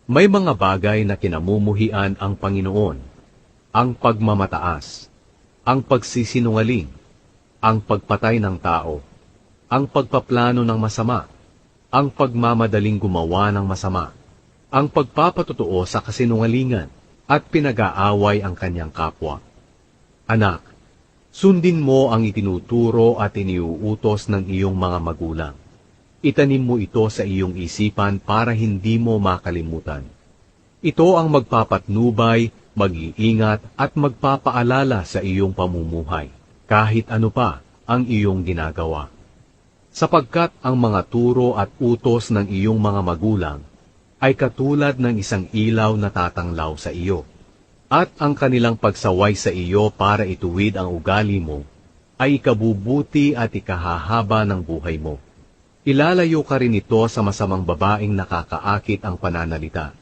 May mga bagay na kinamumuhian ang Panginoon, ang pagmamataas, ang pagsisinungaling, ang pagpatay ng tao, ang pagpaplano ng masama, ang pagmamadaling gumawa ng masama, ang pagpapatotoo sa kasinungalingan, at pinag-aaway ang kanyang kapwa. Anak, sundin mo ang itinuturo at iniuutos ng iyong mga magulang. Itanim mo ito sa iyong isipan para hindi mo makalimutan. Ito ang magpapatnubay, mag-iingat at magpapaalala sa iyong pamumuhay, kahit ano pa ang iyong ginagawa. Sapagkat ang mga turo at utos ng iyong mga magulang ay katulad ng isang ilaw na tatanglaw sa iyo, at ang kanilang pagsaway sa iyo para ituwid ang ugali mo ay ikabubuti at ikahahaba ng buhay mo. Ilalayo ka rin ito sa masamang babaeng nakakaakit ang pananalita,